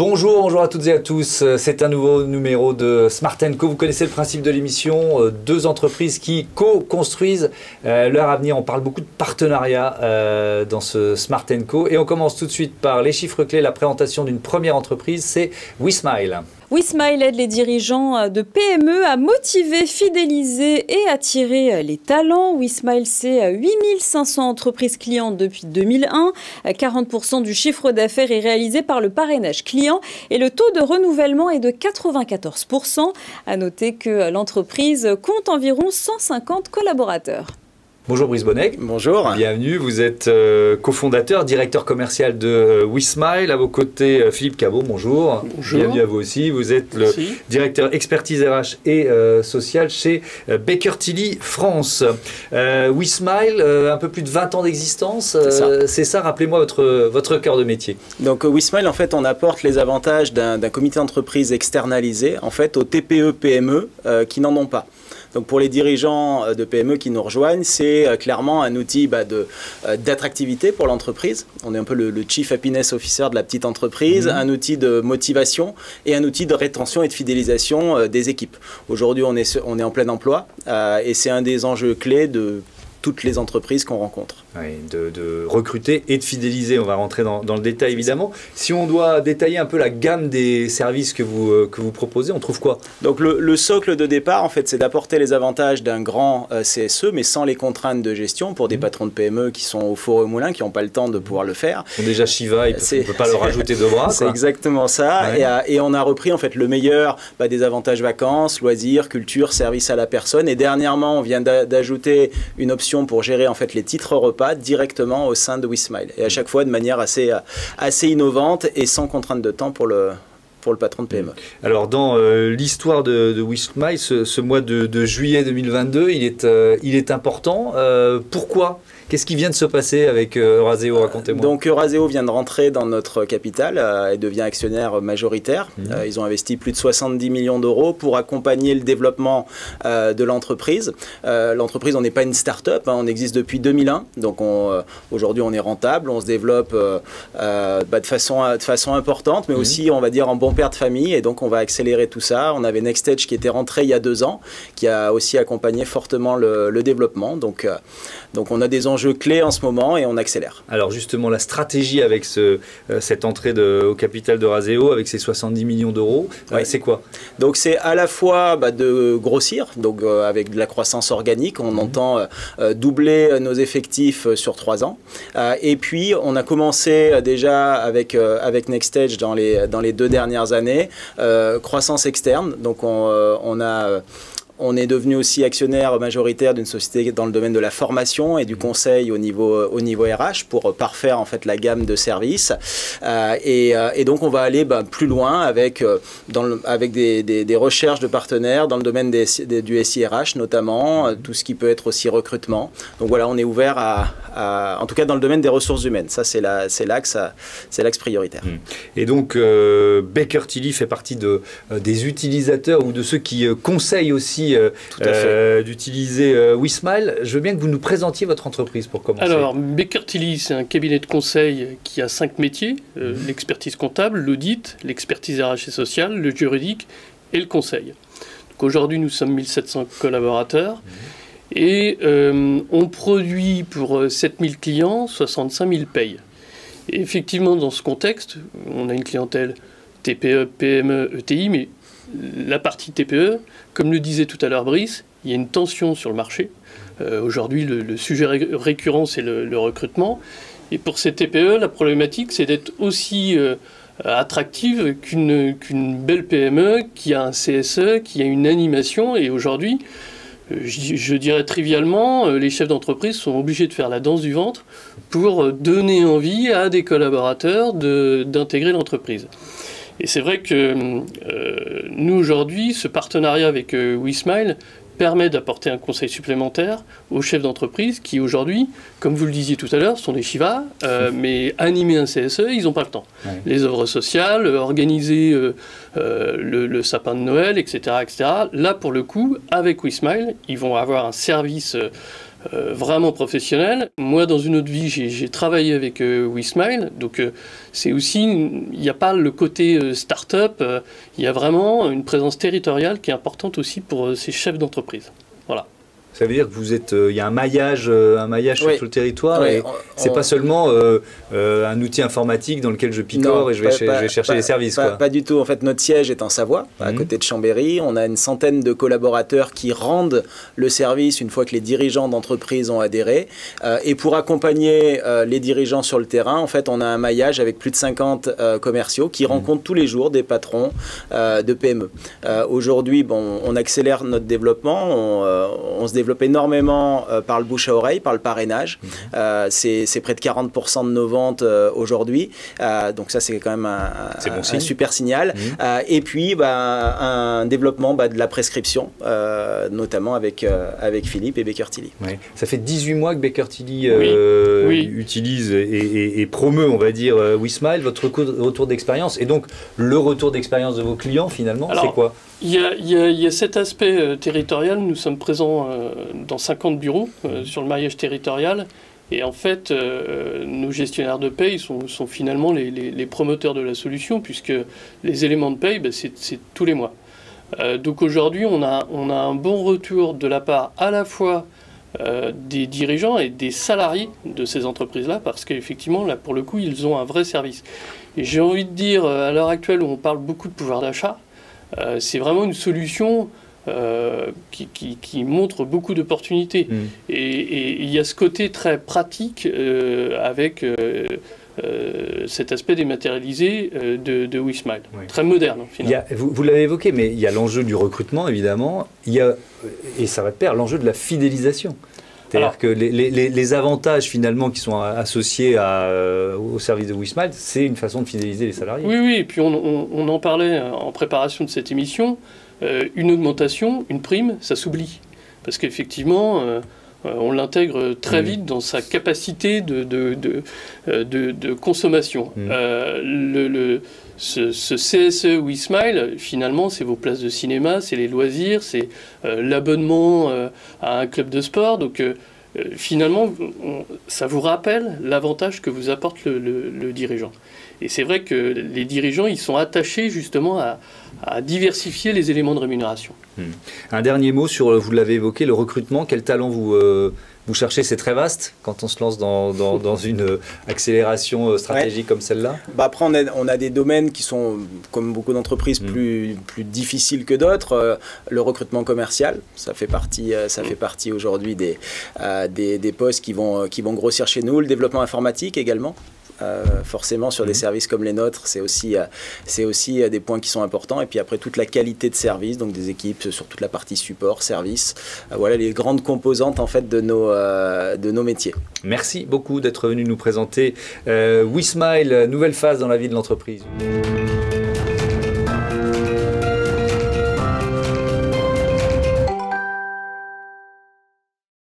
Bonjour à toutes et à tous. C'est un nouveau numéro de Smart & Co. Vous connaissez le principe de l'émission. Deux entreprises qui co-construisent leur avenir. On parle beaucoup de partenariat dans ce Smart & Co. Et on commence tout de suite par les chiffres clés. La présentation d'une première entreprise, c'est WeSmile. WeSmile aide les dirigeants de PME à motiver, fidéliser et attirer les talents. WeSmile, c'est 8500 entreprises clientes depuis 2001. 40% du chiffre d'affaires est réalisé par le parrainage client et le taux de renouvellement est de 94%. À noter que l'entreprise compte environ 150 collaborateurs. Bonjour Brice Bonnec. Bonjour. Bienvenue, vous êtes cofondateur, directeur commercial de WeSmile. À vos côtés, Philippe Cabot, bonjour. Bonjour. Bienvenue à vous aussi. Vous êtes le directeur expertise RH et social chez Baker Tilly France. WeSmile, un peu plus de 20 ans d'existence. C'est ça, rappelez-moi votre cœur de métier. Donc WeSmile, en fait, on apporte les avantages d'un comité d'entreprise externalisé en fait, aux TPE-PME qui n'en ont pas. Donc pour les dirigeants de PME qui nous rejoignent, c'est clairement un outil d'attractivité pour l'entreprise. On est un peu le Chief Happiness Officer de la petite entreprise, un outil de motivation et un outil de rétention et de fidélisation des équipes. Aujourd'hui, on est en plein emploi et c'est un des enjeux clés de toutes les entreprises qu'on rencontre. Oui, de recruter et de fidéliser, on va rentrer dans le détail évidemment. Si on doit détailler un peu la gamme des services que vous proposez, on trouve quoi? Donc le socle de départ, en fait, c'est d'apporter les avantages d'un grand CSE, mais sans les contraintes de gestion pour des patrons de PME qui sont au four et au moulin, qui n'ont pas le temps de pouvoir le faire. Ils sont déjà Shiva, on ne peut pas leur rajouter deux bras. C'est exactement ça. Ouais. Et on a repris en fait le meilleur des avantages vacances, loisirs, culture, service à la personne. Et dernièrement, on vient d'ajouter une option pour gérer en fait les titres repas directement au sein de WeSmile. Et à chaque fois de manière assez innovante et sans contrainte de temps pour le patron de PME. Alors dans l'histoire de WeSmile, ce mois de juillet 2022, il est important. Pourquoi ? Qu'est-ce qui vient de se passer avec Eurazeo? Racontez-moi. Donc Eurazeo vient de rentrer dans notre capital et devient actionnaire majoritaire. Ils ont investi plus de 70 millions d'euros pour accompagner le développement de l'entreprise. L'entreprise, on n'est pas une start-up, on existe depuis 2001. Donc aujourd'hui, on est rentable, on se développe de façon importante, mais aussi, on va dire, en bon père de famille. Et donc, on va accélérer tout ça. On avait Nextage qui était rentré il y a 2 ans, qui a aussi accompagné fortement le développement. Donc on a des enjeux clés en ce moment et on accélère. Alors justement, la stratégie avec cette entrée au capital d'Eurazeo, avec ses 70 millions d'euros, c'est quoi? Donc c'est à la fois de grossir, donc avec de la croissance organique, on entend doubler nos effectifs sur 3 ans. Et puis on a commencé déjà avec Nextage dans les 2 dernières années, croissance externe, donc on est devenu aussi actionnaire majoritaire d'une société dans le domaine de la formation et du conseil au niveau RH pour parfaire en fait la gamme de services. Et donc on va aller plus loin avec des recherches de partenaires dans le domaine du SIRH notamment, tout ce qui peut être aussi recrutement. Donc voilà, on est ouvert en tout cas dans le domaine des ressources humaines. Ça c'est l'axe prioritaire. Et donc Baker Tilly fait partie des utilisateurs ou de ceux qui conseillent aussi d'utiliser WeSmile. Je veux bien que vous nous présentiez votre entreprise pour commencer. Alors, Baker Tilly, c'est un cabinet de conseil qui a 5 métiers, l'expertise comptable, l'audit, l'expertise RH et sociale, le juridique et le conseil. Donc aujourd'hui, nous sommes 1700 collaborateurs et on produit pour 7000 clients 65 000 payes. Et effectivement, dans ce contexte, on a une clientèle TPE, PME, ETI, mais la partie TPE, comme le disait tout à l'heure Brice, il y a une tension sur le marché. Aujourd'hui, le sujet récurrent, c'est le recrutement. Et pour ces TPE, la problématique, c'est d'être aussi attractive qu'une belle PME qui a un CSE, qui a une animation. Et aujourd'hui, je dirais trivialement, les chefs d'entreprise sont obligés de faire la danse du ventre pour donner envie à des collaborateurs d'intégrer l'entreprise. Et c'est vrai que nous, aujourd'hui, ce partenariat avec WeSmile permet d'apporter un conseil supplémentaire aux chefs d'entreprise qui, aujourd'hui, comme vous le disiez tout à l'heure, sont des Shiva, mais animer un CSE, ils n'ont pas le temps. Ouais. Les œuvres sociales, organiser le sapin de Noël, etc., etc. Là, pour le coup, avec WeSmile, ils vont avoir un service vraiment professionnel. Moi, dans une autre vie, j'ai travaillé avec WeSmile. Donc, c'est aussi, il n'y a pas le côté start-up, il y a vraiment une présence territoriale qui est importante aussi pour ces chefs d'entreprise. Voilà. Ça veut dire que vous êtes, il y a un maillage sur Oui. tout le territoire. Oui, et c'est pas seulement un outil informatique dans lequel je picore et je vais chercher les services. Pas du tout. En fait, notre siège est en Savoie, à côté de Chambéry. On a une centaine de collaborateurs qui rendent le service une fois que les dirigeants d'entreprise ont adhéré. Et pour accompagner les dirigeants sur le terrain, en fait, on a un maillage avec plus de 50 commerciaux qui rencontrent tous les jours des patrons de PME. Aujourd'hui, bon, on accélère notre développement. On se développe énormément par le bouche à oreille, par le parrainage. C'est près de 40% de nos ventes aujourd'hui. Donc ça, c'est quand même un super signal. Et puis, un développement de la prescription, notamment avec Philippe et Baker Tilly. Ouais. Ça fait 18 mois que Baker Tilly utilise et promeut, on va dire, WeSmile. Votre retour d'expérience et donc le retour d'expérience de vos clients, finalement, c'est quoi ? Il y a cet aspect territorial. Nous sommes présents dans 50 bureaux sur le maillage territorial. Et en fait, nos gestionnaires de paye sont finalement les promoteurs de la solution, puisque les éléments de paye, c'est tous les mois. Donc aujourd'hui, on a un bon retour de la part à la fois des dirigeants et des salariés de ces entreprises-là, parce qu'effectivement, là, pour le coup, ils ont un vrai service. Et j'ai envie de dire, à l'heure actuelle où on parle beaucoup de pouvoir d'achat, c'est vraiment une solution qui montre beaucoup d'opportunités. Et il y a ce côté très pratique avec cet aspect dématérialisé de WeSmile. Oui. Très moderne, finalement. Vous l'avez évoqué, mais il y a l'enjeu du recrutement, évidemment. Il y a, et ça va de pair, l'enjeu de la fidélisation. C'est-à-dire que les avantages finalement qui sont associés au service de WeSmile, c'est une façon de fidéliser les salariés. Oui, et puis on en parlait en préparation de cette émission, une augmentation, une prime, ça s'oublie. Parce qu'effectivement, on l'intègre très vite dans sa capacité de consommation. Ce CSE WeSmile, finalement, c'est vos places de cinéma, c'est les loisirs, c'est l'abonnement à un club de sport. Donc, finalement, ça vous rappelle l'avantage que vous apporte le dirigeant. Et c'est vrai que les dirigeants, ils sont attachés justement à diversifier les éléments de rémunération. Un dernier mot sur, vous l'avez évoqué, le recrutement. Quel talent vous cherchez? C'est très vaste quand on se lance dans une accélération stratégique comme celle-là. Après, on a des domaines qui sont, comme beaucoup d'entreprises, plus difficiles que d'autres. Le recrutement commercial, ça fait partie aujourd'hui des postes qui vont grossir chez nous. Le développement informatique également. Forcément, sur des services comme les nôtres, c'est aussi des points qui sont importants. Et puis après, toute la qualité de service, donc des équipes sur toute la partie support, service. Voilà les grandes composantes en fait de nos métiers. Merci beaucoup d'être venu nous présenter WeSmile, nouvelle phase dans la vie de l'entreprise.